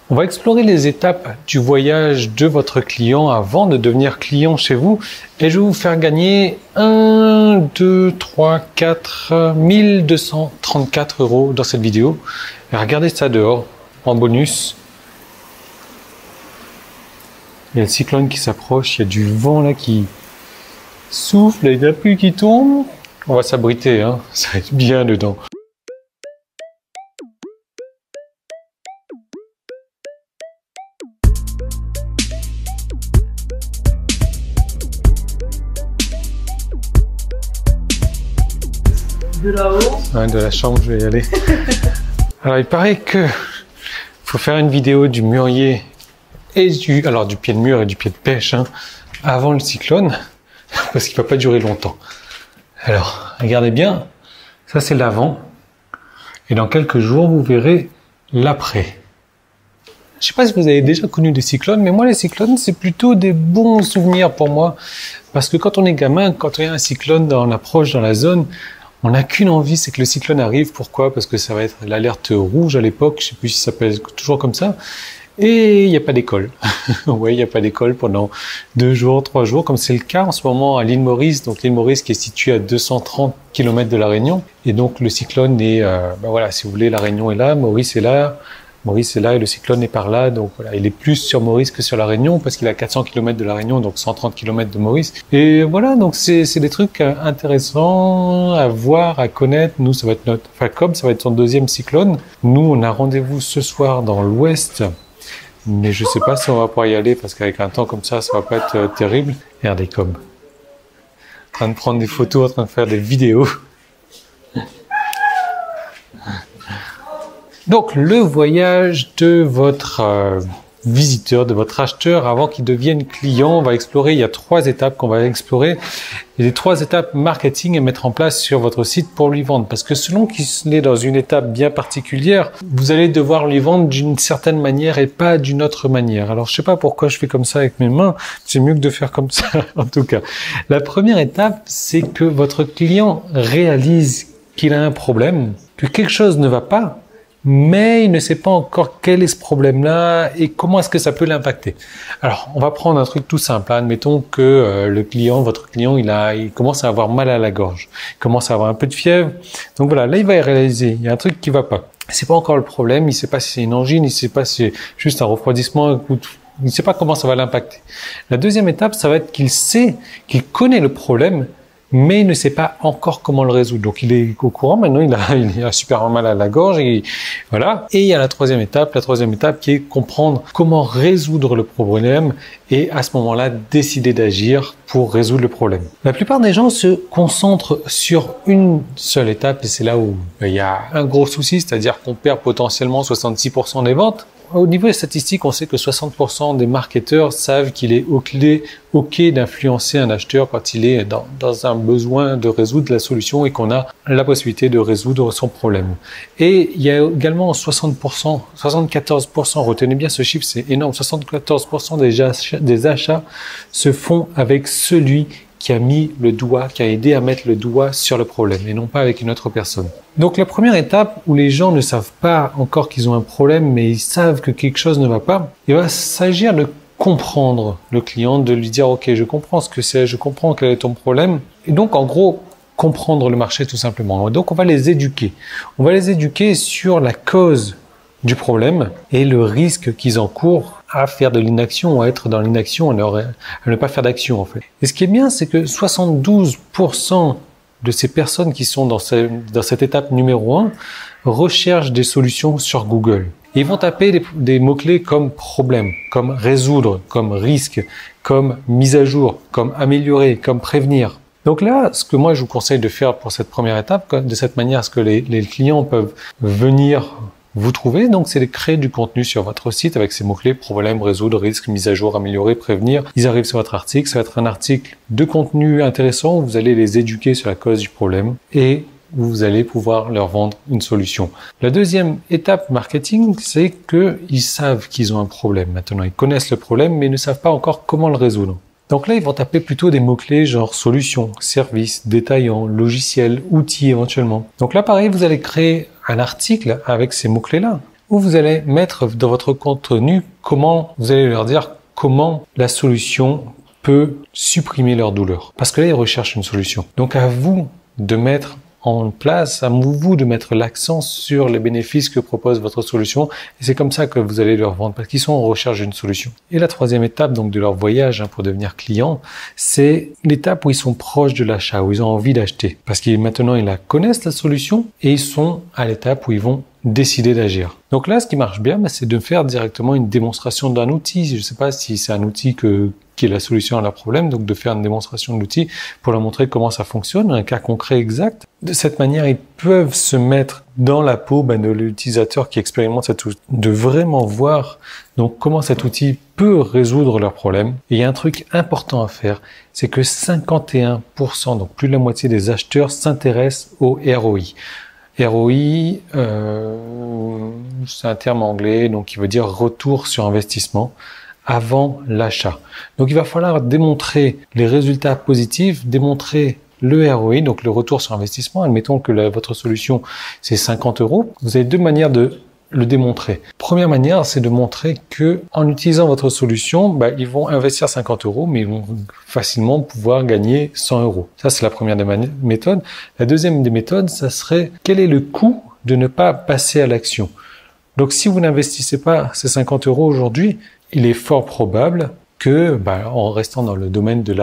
On va explorer les étapes du voyage de votre client avant de devenir client chez vous et je vais vous faire gagner 1, 2, 3, 4, 1234 € dans cette vidéo. Et regardez ça dehors en bonus. Il y a le cyclone qui s'approche, il y a du vent là qui souffle, il y a de la pluie qui tombe. On va s'abriter, hein, ça va être bien dedans. De là-haut? Ouais, de la chambre, je vais y aller. Alors, il paraît que faut faire une vidéo du mûrier et du pied de mûre et du pied de pêche, hein, avant le cyclone, parce qu'il va pas durer longtemps. Alors, regardez bien, ça c'est l'avant, et dans quelques jours, vous verrez l'après. Je sais pas si vous avez déjà connu des cyclones, mais moi les cyclones, c'est plutôt des bons souvenirs pour moi, parce que quand on est gamin, quand il y a un cyclone dans l'approche, dans la zone, on n'a qu'une envie, c'est que le cyclone arrive. Pourquoi? Parce que ça va être l'alerte rouge à l'époque, je sais plus si ça s'appelle toujours comme ça, et il n'y a pas d'école. Oui, il n'y a pas d'école pendant 2 jours, 3 jours, comme c'est le cas en ce moment à l'île Maurice. Donc l'île Maurice qui est située à 230 km de la Réunion, et donc le cyclone est, voilà, si vous voulez, la Réunion est là, Maurice est là. Maurice est là et le cyclone est par là, donc voilà, il est plus sur Maurice que sur la Réunion parce qu'il est à 400 km de la Réunion, donc 130 km de Maurice. Et voilà, donc c'est des trucs intéressants à voir, à connaître. Nous, ça va être notre FACOM, ça va être son 2e cyclone. Nous, on a rendez-vous ce soir dans l'ouest, mais je sais pas si on va pouvoir y aller parce qu'avec un temps comme ça va pas être terrible. Regardez comme, en train de prendre des photos, en train de faire des vidéos. Donc, le voyage de votre visiteur, de votre acheteur, avant qu'il devienne client, on va explorer, il y a 3 étapes qu'on va explorer. Il y a les 3 étapes marketing à mettre en place sur votre site pour lui vendre. Parce que selon qu'il est dans une étape bien particulière, vous allez devoir lui vendre d'une certaine manière et pas d'une autre manière. Alors, je sais pas pourquoi je fais comme ça avec mes mains. C'est mieux que de faire comme ça, en tout cas. La première étape, c'est que votre client réalise qu'il a un problème, que quelque chose ne va pas, mais il ne sait pas encore quel est ce problème-là et comment est-ce que ça peut l'impacter. Alors, on va prendre un truc tout simple. Admettons que le client, votre client, il commence à avoir mal à la gorge, il commence à avoir un peu de fièvre. Donc voilà, là, il va réaliser, il y a un truc qui va pas. C'est pas encore le problème, il sait pas si c'est une angine, il sait pas si c'est juste un refroidissement, il ne sait pas comment ça va l'impacter. La deuxième étape, ça va être qu'il connaît le problème, mais il ne sait pas encore comment le résoudre. Donc il est au courant, maintenant il a super mal à la gorge, et voilà. Et il y a la troisième étape qui est comprendre comment résoudre le problème et à ce moment-là décider d'agir pour résoudre le problème. La plupart des gens se concentrent sur une seule étape et c'est là où il y a un gros souci, c'est-à-dire qu'on perd potentiellement 66% des ventes. Au niveau des statistiques, on sait que 60% des marketeurs savent qu'il est OK d'influencer un acheteur quand il est dans un besoin de résoudre la solution et qu'on a la possibilité de résoudre son problème. Et il y a également 60%, 74%, retenez bien ce chiffre, c'est énorme, 74% des achats se font avec celui qui a mis le doigt, qui a aidé à mettre le doigt sur le problème et non pas avec une autre personne. Donc la première étape où les gens ne savent pas encore qu'ils ont un problème mais ils savent que quelque chose ne va pas, il va s'agir de comprendre le client, de lui dire ok, je comprends ce que c'est, je comprends quel est ton problème et donc en gros comprendre le marché tout simplement. Donc on va les éduquer. On va les éduquer sur la cause du problème et le risque qu'ils encourent à faire de l'inaction, à être dans l'inaction, à ne pas faire d'action en fait. Et ce qui est bien, c'est que 72% de ces personnes qui sont dans cette étape numéro 1 recherchent des solutions sur Google. Et ils vont taper des mots-clés comme problème, comme résoudre, comme risque, comme mise à jour, comme améliorer, comme prévenir. Donc là, ce que moi je vous conseille de faire pour cette première étape, de cette manière à ce que les clients peuvent venir vous trouver, donc c'est de créer du contenu sur votre site avec ces mots-clés, problème, résoudre, risque, mise à jour, améliorer, prévenir. Ils arrivent sur votre article, ça va être un article de contenu intéressant où vous allez les éduquer sur la cause du problème et vous allez pouvoir leur vendre une solution. La deuxième étape marketing, c'est qu'ils savent qu'ils ont un problème. Maintenant, ils connaissent le problème, mais ils ne savent pas encore comment le résoudre. Donc là, ils vont taper plutôt des mots-clés genre solution, service, détaillant, logiciel, outils éventuellement. Donc là, pareil, vous allez créer un article avec ces mots-clés-là. où vous allez mettre dans votre contenu vous allez leur dire comment la solution peut supprimer leur douleur. Parce que là, ils recherchent une solution. Donc à vous de mettre en place, à vous de mettre l'accent sur les bénéfices que propose votre solution. Et c'est comme ça que vous allez leur vendre, parce qu'ils sont en recherche d'une solution. Et la troisième étape donc de leur voyage pour devenir client, c'est l'étape où ils sont proches de l'achat, où ils ont envie d'acheter. Parce qu'ils maintenant, ils la connaissent, la solution, et ils sont à l'étape où ils vont décider d'agir. Donc là, ce qui marche bien, c'est de faire directement une démonstration d'un outil. Je ne sais pas si c'est un outil qui est la solution à leur problème, donc de faire une démonstration de l'outil pour leur montrer comment ça fonctionne, un cas concret exact. De cette manière, ils peuvent se mettre dans la peau de l'utilisateur qui expérimente cet outil, de vraiment voir donc comment cet outil peut résoudre leurs problèmes. Et il y a un truc important à faire, c'est que 51%, donc plus de la moitié des acheteurs s'intéressent au ROI. ROI, c'est un terme anglais, donc qui veut dire retour sur investissement avant l'achat. Donc il va falloir démontrer les résultats positifs, démontrer le ROI, donc le retour sur investissement. Admettons que votre solution c'est 50 €. Vous avez deux manières de le démontrer. Première manière, c'est de montrer que en utilisant votre solution, ils vont investir 50 €, mais ils vont facilement pouvoir gagner 100 €. Ça, c'est la première des méthodes. La deuxième des méthodes, ça serait quel est le coût de ne pas passer à l'action. Donc, si vous n'investissez pas ces 50 € aujourd'hui, il est fort probable que, en restant dans le domaine de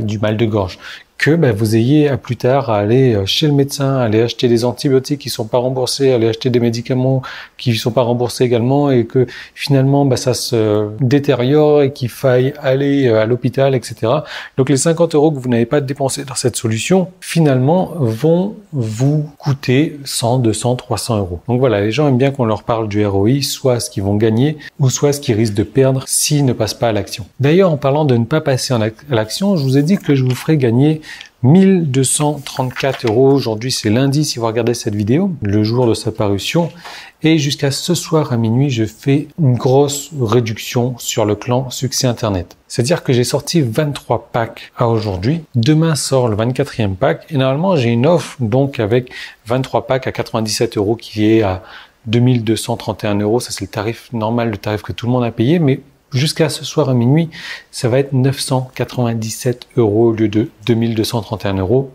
du mal de gorge, que vous ayez à plus tard à aller chez le médecin, aller acheter des antibiotiques qui sont pas remboursés, aller acheter des médicaments qui sont pas remboursés également, et que finalement ça se détériore et qu'il faille aller à l'hôpital, etc. Donc les 50 € que vous n'avez pas dépensés dans cette solution, finalement vont vous coûter 100, 200, 300 €. Donc voilà, les gens aiment bien qu'on leur parle du ROI, soit ce qu'ils vont gagner, ou soit ce qu'ils risquent de perdre s'ils ne passent pas à l'action. D'ailleurs, en parlant de ne pas passer à l'action, je vous ai dit que je vous ferai gagner 1234 € aujourd'hui, c'est lundi si vous regardez cette vidéo, le jour de sa parution, et jusqu'à ce soir à minuit, je fais une grosse réduction sur le clan Succès Internet. C'est-à-dire que j'ai sorti 23 packs à aujourd'hui, demain sort le 24e pack, et normalement j'ai une offre donc avec 23 packs à 97 € qui est à 2231 €, ça c'est le tarif normal, le tarif que tout le monde a payé, mais jusqu'à ce soir à minuit, ça va être 997 € au lieu de 2231 €.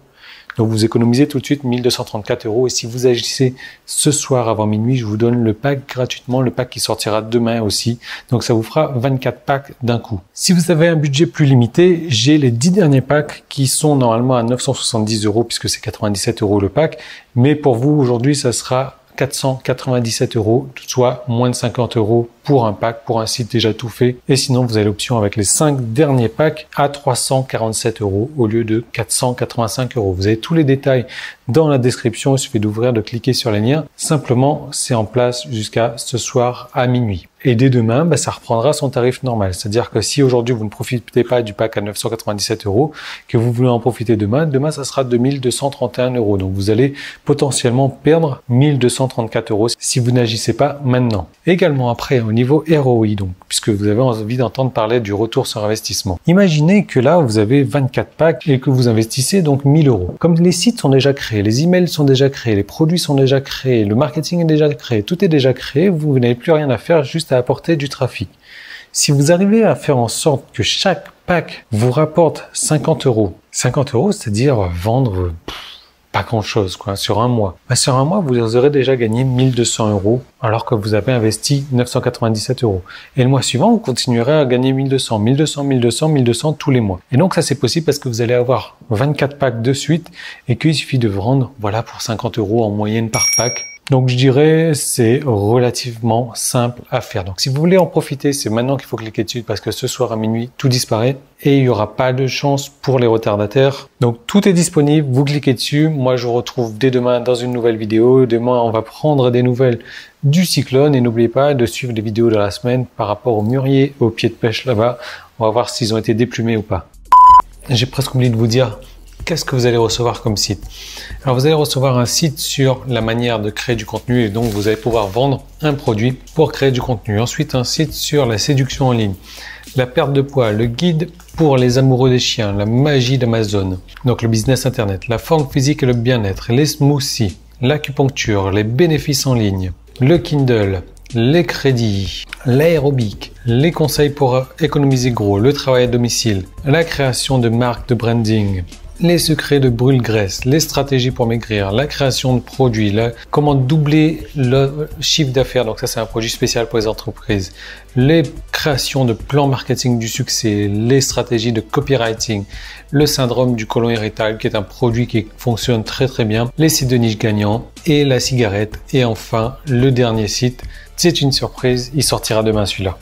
Donc vous économisez tout de suite 1234 €. Et si vous agissez ce soir avant minuit, je vous donne le pack gratuitement, le pack qui sortira demain aussi. Donc ça vous fera 24 packs d'un coup. Si vous avez un budget plus limité, j'ai les 10 derniers packs qui sont normalement à 970 € puisque c'est 97 € le pack. Mais pour vous, aujourd'hui, ça sera 497 €, soit moins de 50 € pour un pack, pour un site déjà tout fait. Et sinon, vous avez l'option avec les 5 derniers packs à 347 € au lieu de 485 €. Vous avez tous les détails dans la description. Il suffit d'ouvrir, de cliquer sur les liens. Simplement, c'est en place jusqu'à ce soir à minuit. Et dès demain, ça reprendra son tarif normal. C'est-à-dire que si aujourd'hui vous ne profitez pas du pack à 997 €, que vous voulez en profiter demain, ça sera 2231 €. Donc vous allez potentiellement perdre 1234 € si vous n'agissez pas maintenant. Également après, au niveau ROI, donc, puisque vous avez envie d'entendre parler du retour sur investissement. Imaginez que là, vous avez 24 packs et que vous investissez donc 1000 €. Comme les sites sont déjà créés, les emails sont déjà créés, les produits sont déjà créés, le marketing est déjà créé, tout est déjà créé, vous n'avez plus rien à faire, juste à apporter du trafic. Si vous arrivez à faire en sorte que chaque pack vous rapporte 50 €, 50 €, c'est-à-dire vendre pas grand-chose sur un mois. Sur un mois, vous aurez déjà gagné 1200 € alors que vous avez investi 997 €. Et le mois suivant, vous continuerez à gagner 1200, 1200, 1200, 1200 tous les mois. Et donc ça, c'est possible parce que vous allez avoir 24 packs de suite et qu'il suffit de vendre pour 50 € en moyenne par pack. Donc je dirais c'est relativement simple à faire. Donc si vous voulez en profiter, c'est maintenant qu'il faut cliquer dessus parce que ce soir à minuit, tout disparaît et il n'y aura pas de chance pour les retardataires. Donc tout est disponible, vous cliquez dessus. Moi je vous retrouve dès demain dans une nouvelle vidéo. Demain on va prendre des nouvelles du cyclone et n'oubliez pas de suivre les vidéos de la semaine par rapport aux mûriers, aux pieds de pêche là-bas. On va voir s'ils ont été déplumés ou pas. J'ai presque oublié de vous dire qu'est-ce que vous allez recevoir comme site. Alors vous allez recevoir un site sur la manière de créer du contenu et donc vous allez pouvoir vendre un produit pour créer du contenu. Ensuite un site sur la séduction en ligne, la perte de poids, le guide pour les amoureux des chiens, la magie d'Amazon, donc le business internet, la forme physique et le bien-être, les smoothies, l'acupuncture, les bénéfices en ligne, le Kindle, les crédits, l'aérobic, les conseils pour économiser gros, le travail à domicile, la création de marques de branding, les secrets de brûle-graisse, les stratégies pour maigrir, la création de produits, comment doubler le chiffre d'affaires, donc ça c'est un produit spécial pour les entreprises, les créations de plans marketing du succès, les stratégies de copywriting, le syndrome du côlon irritable qui est un produit qui fonctionne très très bien, les sites de niche gagnants et la cigarette et enfin le dernier site, c'est une surprise, il sortira demain celui-là.